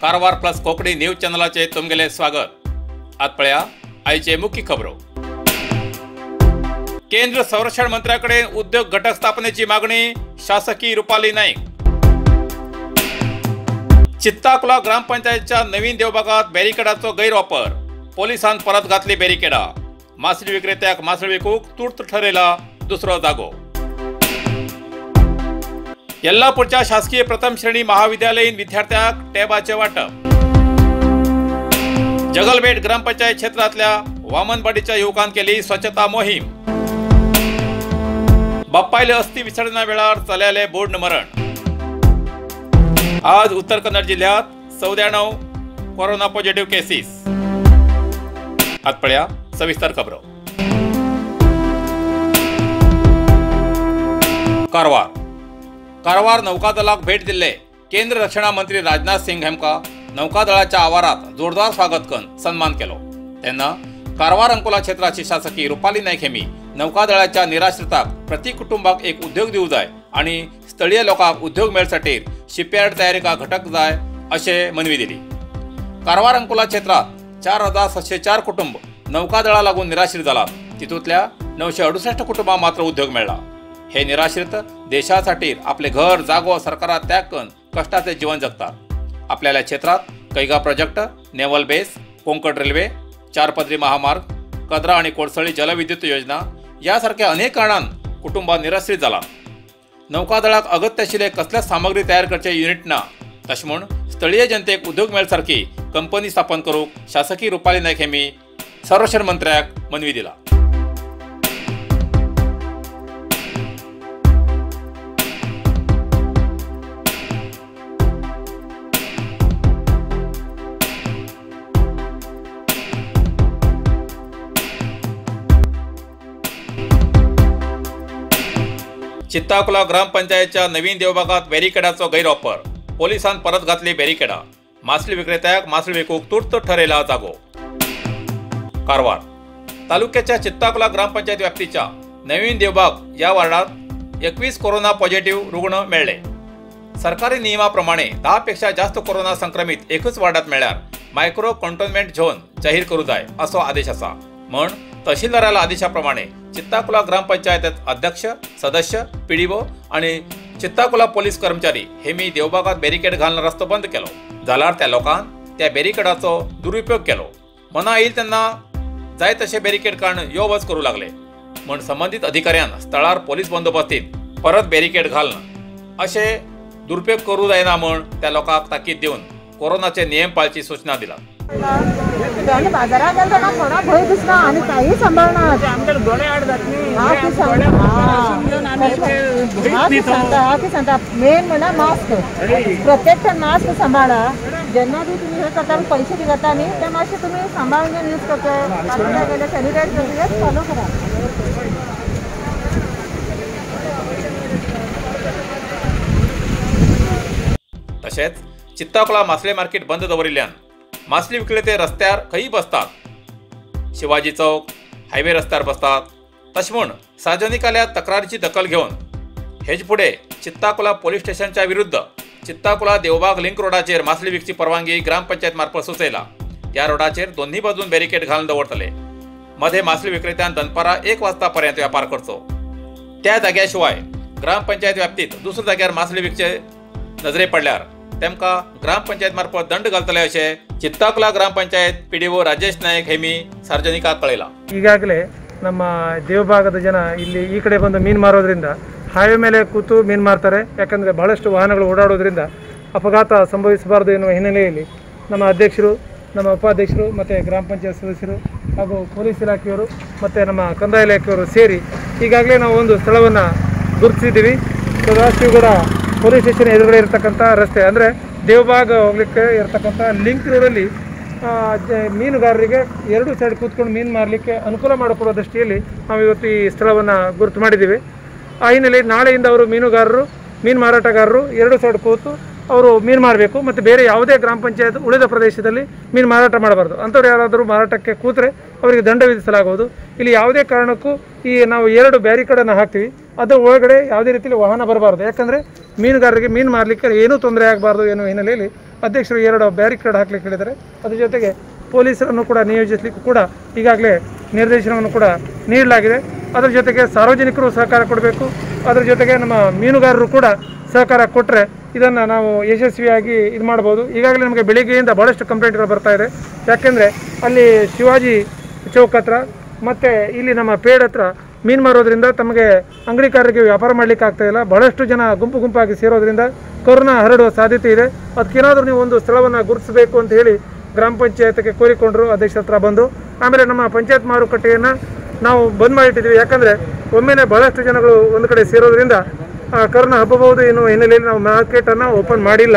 Karwar plus Konkani news चॅनलाचे तुमगेले स्वागत। आज पळया आयचे मुख्य खबरो। केंद्र संरक्षण मंत्र्याकडे उद्योग घटक स्थापनेची मागणी, शासकीय रुपाली नाईक। चित्ताकुला ग्रामपंचायतच्या नवीन देवबागात बॅरिकेडाचो गैरवापर, पोलिसांत परत घातली बॅरिकेडा। मासळी विक्रेत्याक मासळी विकूक तूर्त ठरयला दुसरो जागो। यल्लापूरच्या शासकीय प्रथम श्रेणी महाविद्यालयीन विद्यार्थ्यांक टॅबाचे वाटप। जगलबेट ग्रामपंचायत क्षेत्रातल्या वामनवाडीच्या युवकांन केली स्वच्छता मोहीम। बाप्पायले अस्थि विसर्जना वेळार चल्याले बोर्ड मरण। आज उत्तर कन्नड जिल्ह्यात 94 कोरोना पॉझिटिव्ह केसेस। आज पळया सविस्तर खबरो। कारवार नौकादलाक भेट दिल्ले केंद्र रक्षणा मंत्री राजनाथ सिंग हेमका नौकादळाच्या आवारात जोरदार स्वागत करून सन्मान केलो। तेन्ना कारवार अंकोला क्षेत्राची शासकीय रुपाली नाईक हेमी नौकादळाच्या निराश्रिताक प्रति कुटुंबाक एक उद्योग दिवू जाय आणि स्थळीय लोकांक उद्योग मेळसाठी शिपयार्ड तयारीका घटक जाय अशें मनवी दिली। कारवार अंकोला क्षेत्रात 4704 कुटुंब नौकादळा लागून निराश्रित जालात। तितूंतल्या 968 कुटुंबांक मात्र उद्योग मेळ्ळा। हे निराश्रित देशासाठी आपले घर जागो सरकारात त्याग करून कष्टाचे जीवन जगतात। आपल्या क्षेत्रात Kaiga project, naval base, Konkan railway, 4 पदरी महामार्ग, कद्रा आणि कोळसळी जलविद्युत योजना यासारख्या अनेक कारणांन कुटुंबां निराश्रित जालात। नौकादळाक अगत्य आशिल्ले कसल्याच सामग्री तयार करचे युनिट ना, तशें म्हूण स्थळीय जनतेक उद्योग मेळसारखी कंपनी स्थापन करूंक शासकीय रुपाली नाईक हेमी संरक्षण मंत्र्याक मनवी दिला। चित्ताकुला ग्रामपंचायतच्या नवीन देवबागात बॅरिकेडाचो गैरवापर, पोलिसांत परत घातली बॅरिकेडा। मासळी विक्रेत्याक मासळी विकूक तूर्त ठरयला जागो। कारवार तालुक्याच्या चित्ताकुला ग्रामपंचायत व्याप्तीच्या नवीन देवबाग या वार्डात 21 कोरोना पॉझिटिव्ह रुग्ण मेळ्ळे। सरकारी नियमाप्रमाणे 10 पेक्षा जास्त कोरोना संक्रमित एकच वार्डात मेळ्ळ्यार मायक्रो कंटेनमेंट झोन जाहीर करू जाय असो आदेश आसा। म्हण तहसीलदाराला आदेशाप्रमाणे चित्ताकुला ग्रामपंचायत अध्यक्ष, सदस्य, पीडीओ आणि चित्ताकुला पोलीस कर्मचारी हेमी देवबागात बॅरिकेड घालून रस्तो बंद केलो। जाल्यार त्या लोकांन त्या बॅरिकेडाचो दुरुपयोग केलो। मना येईल तेन्ना जाय तशे बॅरिकेड काडून यो वच करू लागले। म्हण संबंधित अधिकाऱ्यान स्थळार पोलीस बंदोबस्तीत परत बॅरिकेड घालून अशे दुरुपयोग करू जायना म्हण त्या लोकांक ताकीद दिवन कोरोनाचे नियम पाळची सूचना दिला। बाजारात गेलतना थोडा भय दिसला आणि काही सांभाळणार आमच्या डोळे आड जातली। सांगता मेन म्हणा मास्क, प्रत्येक मास्क सांभाळा। जेन्ना बी तुम्ही हे करता पैसे दिता न्ही ते मातशे तुम्ही सांभाळून यूज करता गेले सॅनिटायझ प्रोसिजर फॉलो करा। तशेंच चित्ताकुला मासळे मार्केट बंद दवरिल्ल्यान मासळी विक्रेते रस्त्यार खंयी बसतात। शिवाजी चौक, हायवे रस्त्यार बसतात। तशें म्हूण सार्वजनिकाल्या तक्रारीची दखल घेवन हेज फुडें चित्ताकुला पोलीस स्टेशनच्या विरुद्ध चित्ताकुला देवबाग लिंक रोडाचेर मासळी विकची परवानगी ग्रामपंचायत मार्फत सुचयला। ह्या रोडाचेर दोन्ही बाजून बॅरिकेड घालून दवरतले। मध्ये मासळी विक्रेत्यान दनपारां 1 वाजता पर्यंत व्यापार करचो। त्या जाग्या शिवाय ग्रामपंचायत व्याप्तीत दुसऱ्या जाग्यार मासळी विकचे नजरे पडल्यार तेमकां ग्रामपंचायत मार्फत दंड घालतले अशें चित्ताकुला ग्रामपंचायत पीडीओ राजेश नायक हेमी सार्वजनिकाक कळयला। ಈಗಾಗಲೇ ನಮ್ಮ ದೇವಭಾಗದ ಜನ ಇಲ್ಲಿ ಈ ಕಡೆ ಬಂದು ಮೀನು ಮಾರೋದ್ರಿಂದ ಹಾಯ್ವೆ ಮೇಲೆ ಕೂತು ಮೀನು ಮಾರ್ತಾರೆ। ಯಾಕಂದರೆ ಬಹಳಷ್ಟು ವಾಹನಗಳು ಓಡಾಡೋದ್ರಿಂದ ಅಪಘಾತ ಸಂಭವಿಸಬಾರದು ಎನ್ನುವ ಹಿನ್ನೆಲೆಯಲ್ಲಿ ನಮ್ಮ ಅಧ್ಯಕ್ಷರು, ನಮ್ಮ ಉಪಾಧ್ಯಕ್ಷರು ಮತ್ತು ಗ್ರಾಮ ಪಂಚಾಯತ್ ಸದಸ್ಯರು ಹಾಗೂ ಪೊಲೀಸ್ ಇಲಾಖೆಯವರು ಮತ್ತು ನಮ್ಮ ಕಂದಾಯ ಇಲಾಖೆಯವರು ಸೇರಿ ಈಗಾಗಲೇ ನಾವು ಒಂದು ಸ್ಥಳವನ್ನು ಗುರುತಿಸಿದ್ದೀವಿ। ಸದಾಶಿವಗೌಡ ಪೊಲೀಸ್ ಸ್ಟೇಷನ್ ಎದುರುಗಡೆ ಇರತಕ್ಕಂಥ ರಸ್ತೆ ಅಂದರೆ ದೇವಬಾಗ ಹೋಗ್ಲಿಕ್ಕೆ ಇರತಕ್ಕಂಥ ಲಿಂಕ್ ರೋಡಲ್ಲಿ ಮೀನುಗಾರರಿಗೆ 2 ಸೈಡ್ ಕೂತ್ಕೊಂಡು ಮೀನು ಮಾರಲಿಕ್ಕೆ ಅನುಕೂಲ ಮಾಡಿಕೊಡೋ ದೃಷ್ಟಿಯಲ್ಲಿ ನಾವು ಇವತ್ತು ಈ ಸ್ಥಳವನ್ನು ಗುರುತು ಮಾಡಿದ್ದೀವಿ। ಆ ಹಿನ್ನೆಲೆಯಲ್ಲಿ ನಾಳೆಯಿಂದ ಅವರು ಮೀನುಗಾರರು, ಮೀನು ಮಾರಾಟಗಾರರು 2 ಸೈಡ್ ಕೂತು ಅವರು ಮೀನು ಮಾರಬೇಕು ಮತ್ತು ಬೇರೆ ಯಾವುದೇ ಗ್ರಾಮ ಪಂಚಾಯತ್ ಉಳಿದ ಪ್ರದೇಶದಲ್ಲಿ ಮೀನು ಮಾರಾಟ ಮಾಡಬಾರ್ದು। ಅಂಥವ್ರು ಯಾರಾದರೂ ಮಾರಾಟಕ್ಕೆ ಕೂತರೆ ಅವರಿಗೆ ದಂಡ ವಿಧಿಸಲಾಗುವುದು। ಇಲ್ಲಿ ಯಾವುದೇ ಕಾರಣಕ್ಕೂ ಈ ನಾವು 2 ಬ್ಯಾರಿಕೇಡನ್ನು ಹಾಕ್ತೀವಿ, ಅದರ ಒಳಗಡೆ ಯಾವುದೇ ರೀತಿಯಲ್ಲಿ ವಾಹನ ಬರಬಾರ್ದು। ಯಾಕಂದರೆ ಮೀನುಗಾರರಿಗೆ ಮೀನು ಮಾರಲಿಕ್ಕೆ ಏನೂ ತೊಂದರೆ ಆಗಬಾರ್ದು ಎನ್ನುವ ಹಿನ್ನೆಲೆಯಲ್ಲಿ ಅಧ್ಯಕ್ಷರು 2 ಬ್ಯಾರಿಕೇಡ್ ಹಾಕಲಿಕ್ಕೆ ಹೇಳಿದ್ದಾರೆ. ಅದ್ರ ಜೊತೆಗೆ ಪೊಲೀಸರನ್ನು ಕೂಡ ನಿಯೋಜಿಸಲಿಕ್ಕೂ ಕೂಡ ಈಗಾಗಲೇ ನಿರ್ದೇಶನವನ್ನು ಕೂಡ ನೀಡಲಾಗಿದೆ. ಅದರ ಜೊತೆಗೆ ಸಾರ್ವಜನಿಕರು ಸಹಕಾರ ಕೊಡಬೇಕು. ಅದರ ಜೊತೆಗೆ ನಮ್ಮ ಮೀನುಗಾರರು ಕೂಡ ಸಹಕಾರ ಕೊಟ್ಟರೆ ಇದನ್ನು ನಾವು ಯಶಸ್ವಿಯಾಗಿ ಇದು ಮಾಡ್ಬೋದು. ಈಗಾಗಲೇ ನಮಗೆ ಬೆಳಿಗ್ಗೆಯಿಂದ ಭಾಳಷ್ಟು ಕಂಪ್ಲೇಂಟ್ಗಳು ಬರ್ತಾ ಇದೆ. ಯಾಕೆಂದರೆ ಅಲ್ಲಿ ಶಿವಾಜಿ ಚೌಕ್ ಹತ್ರ ಮತ್ತು ಇಲ್ಲಿ ನಮ್ಮ ಪೇಡ್ ಹತ್ರ ಮೀನು ಮಾರೋದ್ರಿಂದ ತಮಗೆ ಅಂಗಡಿಕಾರರಿಗೆ ವ್ಯಾಪಾರ ಮಾಡಲಿಕ್ಕೆ ಆಗ್ತಾಯಿಲ್ಲ. ಭಾಳಷ್ಟು ಜನ ಗುಂಪಾಗಿ ಸೇರೋದ್ರಿಂದ ಕೊರೋನಾ ಹರಡುವ ಸಾಧ್ಯತೆ ಇದೆ. ಅದಕ್ಕೇನಾದರೂ ನೀವು ಒಂದು ಸ್ಥಳವನ್ನು ಗುರುತಿಸಬೇಕು ಅಂತ ಹೇಳಿ ಗ್ರಾಮ ಪಂಚಾಯತ್ಗೆ ಕೋರಿಕೊಂಡರು ಅಧ್ಯಕ್ಷರ ಹತ್ರ ಬಂದು. ಆಮೇಲೆ ನಮ್ಮ ಪಂಚಾಯತ್ ಮಾರುಕಟ್ಟೆಯನ್ನು ನಾವು ಬಂದ್ ಮಾಡಿಟ್ಟಿದ್ವಿ. ಯಾಕಂದರೆ ಒಮ್ಮೆನೇ ಭಾಳಷ್ಟು ಜನಗಳು ಒಂದು ಕಡೆ ಸೇರೋದ್ರಿಂದ ಕೊರೋನಾ ಹಬ್ಬಬಹುದು ಎನ್ನುವ ಹಿನ್ನೆಲೆಯಲ್ಲಿ ನಾವು ಮಾರ್ಕೆಟನ್ನು ಓಪನ್ ಮಾಡಿಲ್ಲ.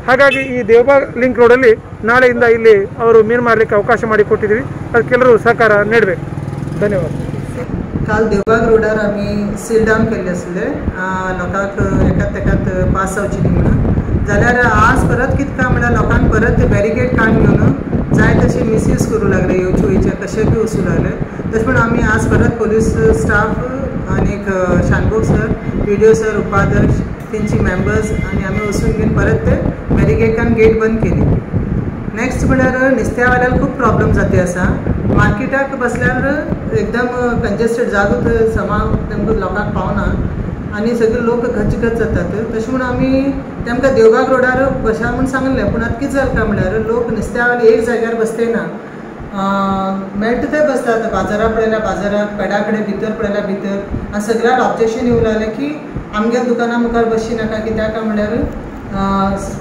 ಹಾಗಾಗಿ ಈ ದೇವಬಾಗ್ ಲಿಂಕ್ ರೋಡಲ್ಲಿ ನಾಳೆಯಿಂದ ಇಲ್ಲಿ ಅವರು ಮೀನು ಮಾರಲಿಕ್ಕೆ ಅವಕಾಶ ಮಾಡಿಕೊಟ್ಟಿದ್ದೀವಿ. ಅದಕ್ಕೆಲ್ಲರೂ सहकार नेडಬೇಕು. धन्यवाद. काल देवबाग रोडार आमी सील डावन केल्ले आसले लोकांक एकात पास जावची न्ही म्हणून. जाल्यार आज परत कितें काय म्हणल्यार लोकांक परत ते बॅरिकेड काडून घेवन जाय तशें मिसयूज करूं लागले. येवचे वयचे कशे बी वचूं लागले. तशें म्हण आमी आज परत पोलीस स्टाफ आनीक शानभोग सर, PDO सर, उपाध्यक्ष तेंची मेंबर्स आनी आमी वचून घेवन परत ते बॅरिकेडान गेट बंद केली. नेक्स्ट म्हळ्यार नुस्त्यावाल्याक खूब प्रॉब्लम जाती आसा. मार्केटाक बसल्यार एकदम कंजेस्टेड जागो समाव तेमकां लोकांक पावना आनी सगळे लोक गचगच जातात. तशें म्हूण आमी तेमकां देवबाग रोडार बसा म्हूण सांगलें. पूण आतां कितें जालें काय म्हळ्यार लोक नुस्त्यावाले एक जाग्यार बसले ना, मेळटा थंय बसतात. बाजारा पळयल्यार बाजाराक, पेडा कडेन भितर पळयल्यार भितर. आनी सगळ्याक ऑब्जेक्शन येवं लागलें की आमच्या दुकाना मुखार बसची नाका. कित्याक काय म्हळ्यार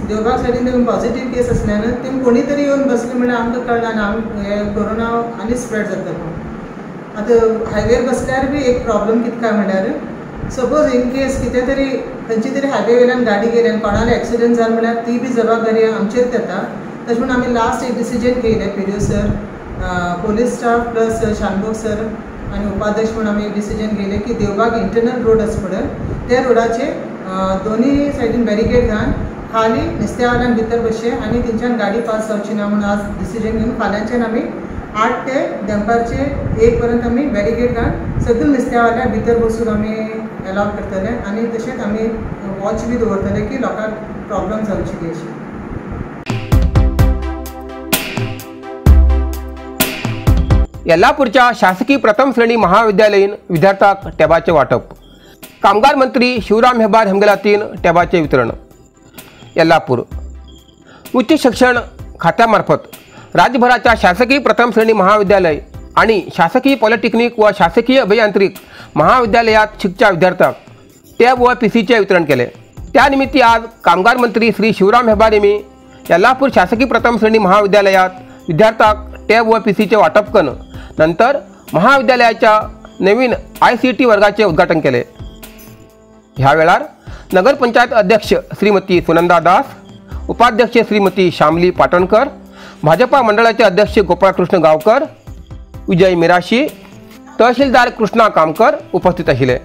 देवबाग सायडीन पॉझिटीव केस आसल्यान तेम कोणी तरी येवन बसले म्हळ्यार आमकां कळना आनी हे कोरोना आनी स्प्रेड जाता. आतां हायवेर बसल्यार बी एक प्रॉब्लम कितें काय म्हळ्यार सपोज इन केस कितें तरी खंयची तरी हायवे वयल्यान गाडी गेली आनी कोणाले एक्सिडेंट जालो म्हळ्यार ती बी जबाबदारी आमचेर येता. तशें म्हूण आमी लास्ट एक डिसिजन घेयलें. PDO sir, police staff plus Shanbhog sir आनी उपाध्यक्ष म्हणून आमी एक डिसिजन घेयलें की देवबाग इंटरनल रोड आसा पळय त्या रोडाचेर दोनी सायडीन बॅरिकेड घालून खाली नुस्त्यावाल्यांक भितर बसचे आनी तेंच्यान गाडी पास जावची ना म्हणून आज डिसिजन घेवन फाल्यांच्यान आमी 8 ते दनपारचे 1 पर्यंत आमी बॅरिकेड घालून सगळे नुस्त्यावाल्यांक भितर बसून आमी एलाव करतले आनी तशेंच आमी वॉच बी दवरतले की लोकांक प्रॉब्लम जावची न्ही अशी. यल्लापूरच्या शासकीय प्रथम श्रेणी महाविद्यालयीन विद्यार्थ्यांक टॅबाचे वाटप. कामगार मंत्री शिवराम हेब्बार हेमगेलातीन टॅबाचे वितरण. यल्लापूर उच्च शिक्षण खात्यामार्फत राज्यभराच्या शासकीय प्रथम श्रेणी महाविद्यालय आणि शासकीय पॉलिटेक्निक व शासकीय अभियांत्रिक महाविद्यालयात शिकच्या विद्यार्थ्यांक टॅब व PCचे वितरण केले. त्यानिमित्त आज कामगार मंत्री श्री शिवराम हेब्बार यांनी यल्लापूर शासकीय प्रथम श्रेणी महाविद्यालयात विद्यार्थ्यांक टॅब व PCचे वाटप करून नंतर महाविद्यालयाच्या नवीन ICT वर्गाचे उद्घाटन केले. ह्या वेळार नगर पंचायत अध्यक्ष श्रीमती सुनंदा दास, उपाध्यक्ष श्रीमती श्यामली पाटणकर, भाजपा मंडळाचे अध्यक्ष गोपाळकृष्ण गावकर, विजय मिराशी, तहसीलदार कृष्णा कामकर उपस्थित आशिल्ले.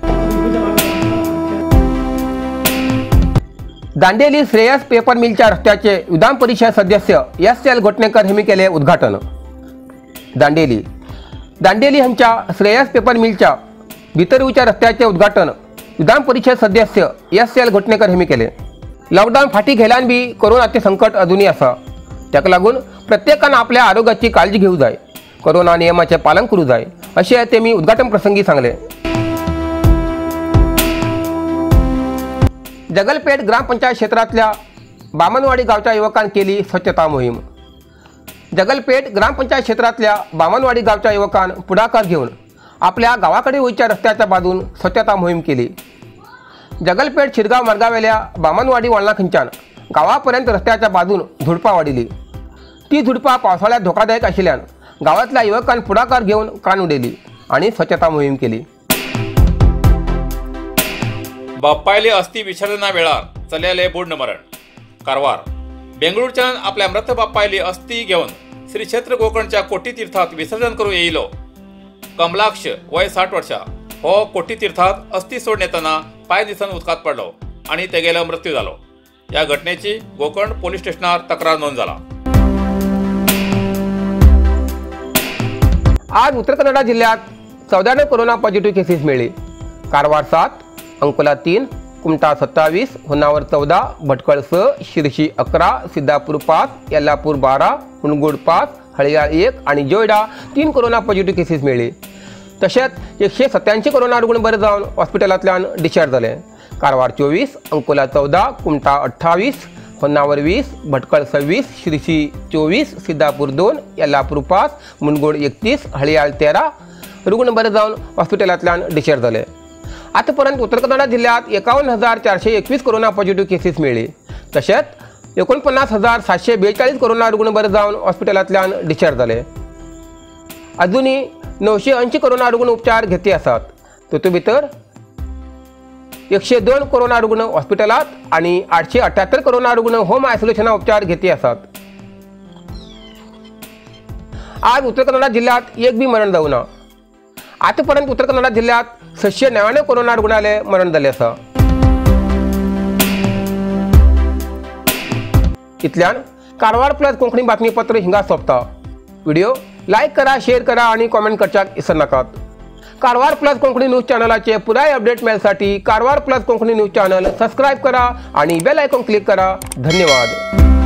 दांडेली श्रेयस पेपर मिलच्या रस्त्याचे विधान परिषद सदस्य SL घोटणेकर हेमी केले उद्घाटन. दांडेली हांच्या श्रेयस पेपर मिलच्या भितरूच्या रस्त्याचे उद्घाटन विधान परिषद सदस्य SL घोटणेकर हेमी केले. लॉकडाऊन फाटी गेल्यान बी कोरोनाचे संकट अजूनही आसा. त्याक लागून प्रत्येकान आपल्या आरोग्याची काळजी घेऊ जाय, कोरोना नियमाचे पालन करू जाय असे तेमी उद्घाटन प्रसंगी सांगले. जगलपेठ ग्रामपंचायत क्षेत्रातल्या बामनवाडी गावच्या युवकांनी केली स्वच्छता मोहीम. जगलपेठ ग्रामपंचायत क्षेत्रातल्या बामनवाडी गावच्या युवकांनी पुढाकार घेऊन आपल्या गावाकडे वयच्या रस्त्याच्या बाजून स्वच्छता मोहीम केली. जगलपेठ शिरगाव मार्गावेल्या बामनवाडी वळणा खंयच्यान गावापर्यंत रस्त्याच्या बाजून झुडपां वाडिली. ती झुडपां पावसाळ्यात धोकादायक आशिल्ल्यान गावातल्या युवकांनी पुढाकार घेऊन कान उडयली आणि स्वच्छता मोहीम केली. बाप्पायले अस्थि विसर्जना वेळार चल्लेले बोडन मरण. कारवार बेंगळूरच्यान आपल्या मृत बाप्पायली अस्थि घेऊन श्री क्षेत्र गोकर्णच्या कोटी तीर्थात विसर्जन करू येयलो. कमलाक्ष वय 60 वर्षां हो कोटी तीर्थात अस्थि सोडून येतना पाय दिसन उदकात पडलो आणि तेगेलो मृत्यू जालो. या घटनेची गोकर्ण पोलीस स्टेशनार तक्रार नोंद जाला. आज उत्तर कन्नडा जिल्ह्यात 14 कोरोना पॉझिटिव्ह केसेस मिळाले. कारवार 7, अंकोला 3, कुमटा 27, होन्नावर 14, भटकळ 6, शिरशी 11, सिद्धापूर 5, येल्लापूर 12, मुनगुड 5, हळयाळ 1 आणि जोयडा 3 कोरोना पॉझिटिव्ह केसेस मेळ्ळे. तशेंच 187 कोरोना रुग्ण बरे जावन हॉस्पिटलांतल्यान डिस्चार्ज जाले. कारवार 24, अंकोला 14, कुमटा 28, होन्नावर 20, भटकळ 26, शिरशी 24, सिद्धापूर 2, येल्लापूर 5, मुनगुड 31, हळयाळ 13 रुग्ण बरे जावन हॉस्पिटलांतल्यान डिस्चार्ज जाले. आतापर्यंत उत्तर कन्नडा जिल्ह्यात 51,421 कोरोना पॉझिटिव्ह केसेस मेळ्ळे. तशेंच 49,742 कोरोना रुग्ण बरे जावन हॉस्पिटलांतल्यान डिस्चार्ज जाले. अजूनही 980 कोरोना रुग्ण उपचार घेतले आसात. तातूंत भितर 102 कोरोना रुग्ण हॉस्पिटलात आणि 878 कोरोना रुग्ण होम आयसोलेशना उपचार घेतले आसात. आज उत्तर कन्नडा जिल्ह्यात एक बी मरण जावना. आतापर्यंत उत्तर कन्नडा जिल्ह्यात 699 कोरोना रुग्णालय मरण जाले आसा. इतल्यान कारवार प्लस कोंकणी बातमीपत्र हिंगा सोंपता. व्हिडिओ लाईक करा, शेअर करा आणि कॉमेंट करच्याक विसरू नाकात. कारवार प्लस कोंकणी न्यूज चॅनलाचे पुराय अपडेट मेळसाठी Karwar plus Konkani news channel subscribe करा आणि बेल आयकॉन क्लिक करा. धन्यवाद.